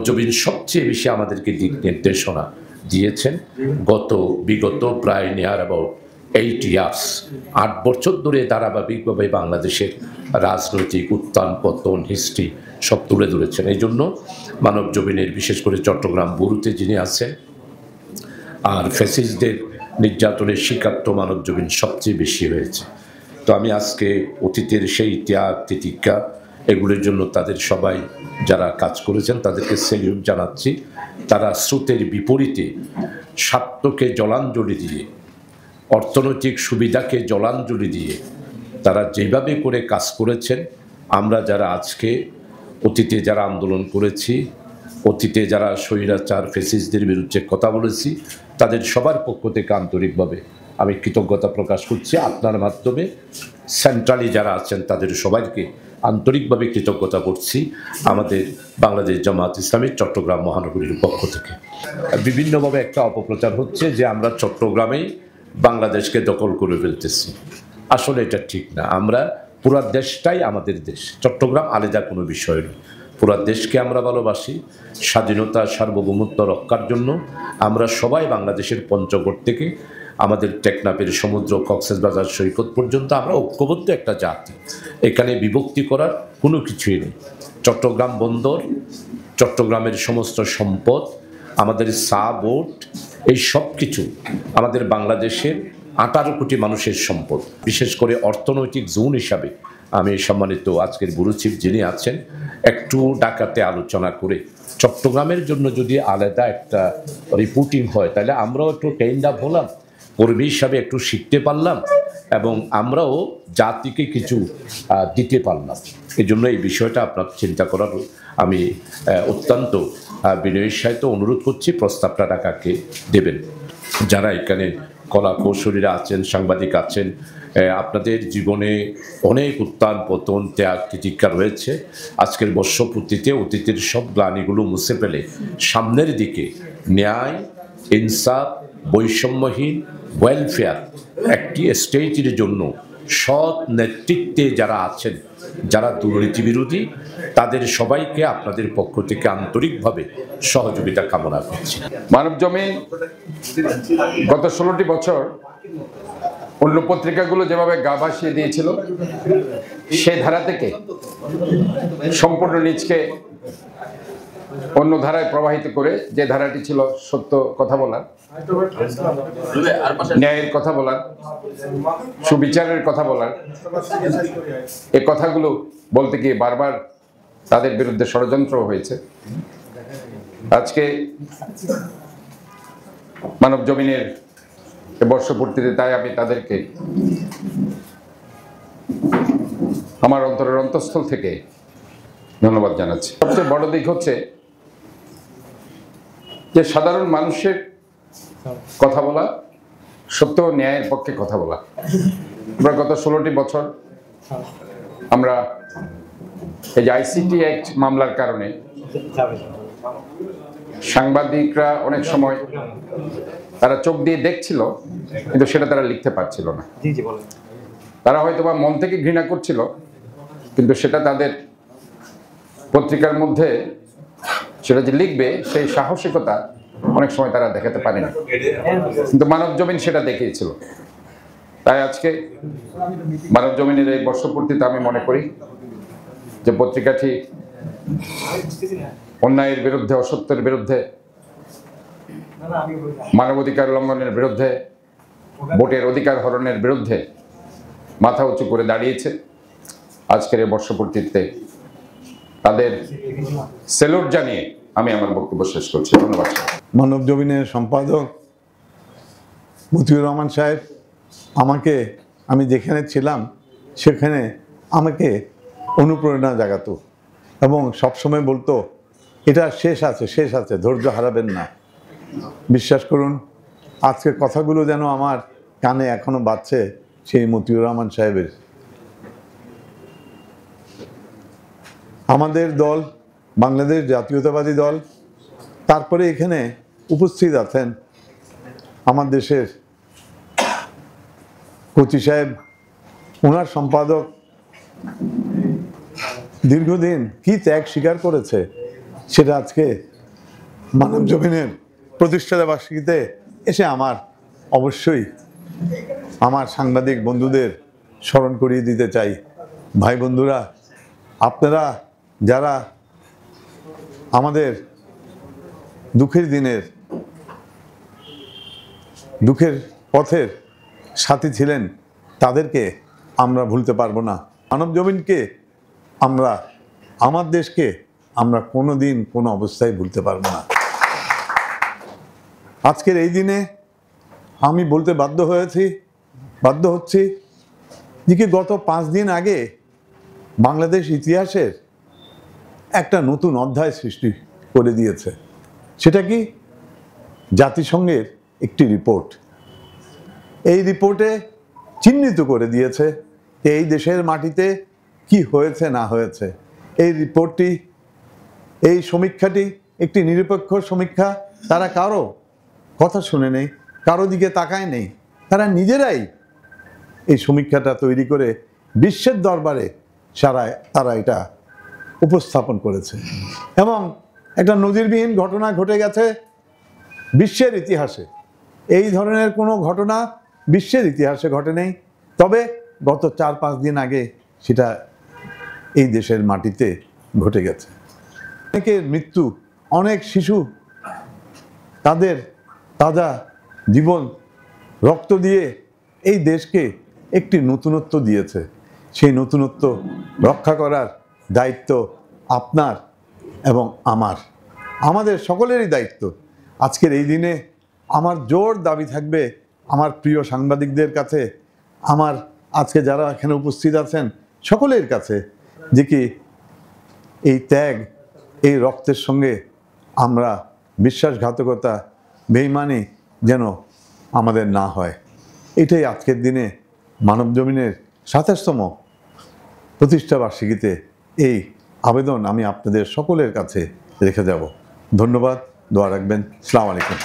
জবিন সবচেয়ে বেশি আমাদেরকে দিক নির্দেশনা দিয়েছেন বিগত প্রায় নিয়ার অ্যাবাউট 8 ইয়ার্স, 8 বছর ধরে ধারাবাহিকভাবে বাংলাদেশের রাজনৈতিক উত্থান পতন হিস্ট্রি সব তুলে ধরেছেন। এই জন্য মানব জবিনের বিশেষ করে চট্টগ্রাম ব্যুরোতে যিনি আছেন আর ফ্যাসিস্টদের নির্যাতনের শিকার তো মানব জবিন সবচেয়ে বেশি হয়েছে। তো আমি আজকে অতীতের সেই ত্যাগ তিতিক্ষা এগুলোর জন্য তাদের সবাই যারা কাজ করেছেন তাদেরকে সেলিউট জানাচ্ছি। তারা স্রোতের বিপরীতে স্বার্থকে জলাঞ্জলি দিয়ে, অর্থনৈতিক সুবিধাকে জলাঞ্জলি দিয়ে তারা যেভাবে করে কাজ করেছেন, আমরা যারা আজকে অতীতে যারা আন্দোলন করেছি, অতীতে যারা স্বৈরাচার ফ্যাসিস্টদের বিরুদ্ধে কথা বলেছি, তাদের সবার পক্ষ থেকে আন্তরিকভাবে আমি কৃতজ্ঞতা প্রকাশ করছি। আপনার মাধ্যমে সেন্ট্রালি যারা আছেন তাদের সবাইকে আন্তরিকভাবে কৃতজ্ঞতা করছি আমাদের বাংলাদেশ জামায়াত ইসলামী চট্টগ্রাম মহানগরীর পক্ষ থেকে। বিভিন্নভাবে একটা অপপ্রচার হচ্ছে যে আমরা চট্টগ্রামেই বাংলাদেশকে দখল করে ফেলতেছি। আসলে এটা ঠিক না। আমরা পুরা দেশটাই আমাদের দেশ, চট্টগ্রাম আলাদা কোনো বিষয় নয়। পুরা দেশকে আমরা ভালোবাসি। স্বাধীনতা সার্বভৌমত্ব রক্ষার জন্য আমরা সবাই বাংলাদেশের পঞ্চগড় থেকে আমাদের টেকনাফের সমুদ্র কক্সবাজার সৈকত পর্যন্ত আমরা ঐক্যবদ্ধ একটা জাতি। এখানে বিভক্তি করার কোনো কিছুই নেই। চট্টগ্রাম বন্দর, চট্টগ্রামের সমস্ত সম্পদ, আমাদের বোট, এই সব কিছু আমাদের বাংলাদেশের 18 কোটি মানুষের সম্পদ। বিশেষ করে অর্থনৈতিক জোন হিসাবে আমি সম্মানিত আজকের ব্যুরো চিফ যিনি আছেন একটু ঢাকাতে আলোচনা করে চট্টগ্রামের জন্য যদি আলাদা একটা রিপোর্টিং হয় তাহলে আমরাও একটু ট্রেন্ড আপ হলাম, কর্মী হিসাবে একটু শিখতে পারলাম এবং আমরাও জাতিকে কিছু দিতে পারলাম। এই জন্য এই বিষয়টা আপনার চিন্তা করার আমি অত্যন্ত বিনয়ের সাথে অনুরোধ করছি, প্রস্তাবটা ঢাকাকে দেবেন। যারা এখানে কলা কৌশলীরা আছেন, সাংবাদিক আছেন, আপনাদের জীবনে অনেক উত্থান পতন ত্যাগ তিতিক্ষা রয়েছে। আজকের বর্ষপূর্তিতে অতীতের সব গ্লানিগুলো মুছে ফেলে সামনের দিকে ন্যায়, ইনসাফ, বৈষম্যহীন ওয়েলফেয়ার একটি স্টেটের জন্য সৎ নেতৃত্বে যারা আছেন, যারা দুর্নীতি বিরোধী, তাদের সবাইকে আপনাদের পক্ষ থেকে আন্তরিকভাবে সহযোগিতা কামনা করছি। মানব জমিন গত 16টি বছর অন্য পত্রিকাগুলো যেভাবে গা ভাসিয়ে দিয়েছিল সেই ধারা থেকে সম্পূর্ণ নিজকে অন্য ধারায় প্রবাহিত করে, যে ধারাটি ছিল সত্য কথা বলার, ন্যায়ের কথা বলার, সুবিচারের কথা বলার, এই কথাগুলো বলতে গিয়ে বারবার তাদের বিরুদ্ধে ষড়যন্ত্র হয়েছে। আজকে মানব জমিনের বর্ষপূর্তিতে তাই আমি তাদেরকে আমার অন্তরের অন্তঃস্থল থেকে ধন্যবাদ জানাচ্ছি। সবচেয়ে বড় দিক হচ্ছে যে সাধারণ মানুষের কথা বলা, সত্য ও ন্যায়ের পক্ষে কথা বলা। আমরা গত 16টি বছর আমরা এই যে আইসিটি অ্যাক্ট মামলার কারণে সাংবাদিকরা অনেক সময় তারা চোখ দিয়ে দেখছিল কিন্তু সেটা তারা লিখতে পারছিল না। তারা হয়তো বা মন থেকে ঘৃণা করছিল কিন্তু সেটা তাদের পত্রিকার মধ্যে সেটা যে লিখবে সেই সাহসিকতা অনেক সময় তারা দেখাতে পারে না, কিন্তু মানব জমিন সেটা দেখিয়েছিল। তাই আজকে মানব জমিনের এই বর্ষপূর্তিতে আমি মনে করি যে পত্রিকাটি অন্যায়ের বিরুদ্ধে, অসত্যের বিরুদ্ধে, মানবাধিকার লঙ্ঘনের বিরুদ্ধে, ভোটের অধিকার হরণের বিরুদ্ধে মাথা উঁচু করে দাঁড়িয়েছে। আজকের এই বর্ষপূর্তিতে তাদের সেলুট জানিয়ে আমি আমার বক্তব্য শেষ করছি। ধন্যবাদ। মানব জমিনের সম্পাদক মতিউর রহমান সাহেব আমি যেখানে ছিলাম সেখানে আমাকে অনুপ্রেরণা জাগাতো এবং সবসময় বলতো এটা শেষ আছে, ধৈর্য হারাবেন না। বিশ্বাস করুন আজকের কথাগুলো যেন আমার কানে এখনো বাজছে সেই মতিউর রহমান সাহেবের। আমাদের দল বাংলাদেশ জাতীয়তাবাদী দল, তারপরে এখানে উপস্থিত আছেন আমার দেশের কোচি সাহেব, ওনার সম্পাদক দীর্ঘদিন কি ত্যাগ স্বীকার করেছে সেটা আজকে মানব জমিনের প্রতিষ্ঠাতা বার্ষিকীতে এসে আমার অবশ্যই আমার সাংবাদিক বন্ধুদের স্মরণ করিয়ে দিতে চাই, ভাই বন্ধুরা, আপনারা যারা আমাদের দুঃখের দিনের দুঃখের পথের সাথী ছিলেন, তাদেরকে আমরা ভুলতে পারবো না। মানব জমিনকে আমরা, আমার দেশকে আমরা কোনো দিন কোনো অবস্থায় ভুলতে পারবো না। আজকের এই দিনে আমি বলতে বাধ্য হচ্ছি যে গত 5 দিন আগে বাংলাদেশ ইতিহাসের একটা নতুন অধ্যায় সৃষ্টি করে দিয়েছে। সেটা কি? জাতিসংঘের একটি রিপোর্ট। এই রিপোর্টে চিহ্নিত করে দিয়েছে এই দেশের মাটিতে কি হয়েছে না হয়েছে। এই রিপোর্টটি, এই সমীক্ষাটি একটি নিরপেক্ষ সমীক্ষা। তারা কারো কথা শুনে নেই, কারো দিকে তাকায় নেই, তারা নিজেরাই এই সমীক্ষাটা তৈরি করে বিশ্বের দরবারে তারা এটা উপস্থাপন করেছে। এবং একটা নজিরবিহীন ঘটনা ঘটে গেছে বিশ্বের ইতিহাসে। এই ধরনের কোনো ঘটনা বিশ্বের ইতিহাসে ঘটে নেই। তবে গত 4-5 দিন আগে সেটা এই দেশের মাটিতে ঘটে গেছে। অনেকের মৃত্যু, অনেক শিশু তাদের তাজা জীবন রক্ত দিয়ে এই দেশকে একটি নতুনত্ব দিয়েছে। সেই নতুনত্ব রক্ষা করার দায়িত্ব আপনার এবং আমাদের সকলেরই দায়িত্ব। আজকের এই দিনে আমার জোর দাবি থাকবে আমার প্রিয় সাংবাদিকদের কাছে, আমার আজকে যারা এখানে উপস্থিত আছেন সকলের কাছে, যে কি এই ত্যাগ, এই রক্তের সঙ্গে আমরা বিশ্বাসঘাতকতা, বেঈমানি যেন আমাদের না হয়। এটাই আজকের দিনে মানব জমিনের 27তম প্রতিষ্ঠা বার্ষিকীতে এই আবেদন আমি আপনাদের সকলের কাছে রেখে যাব। ধন্যবাদ, দোয়া রাখবেন। আসসালামু আলাইকুম।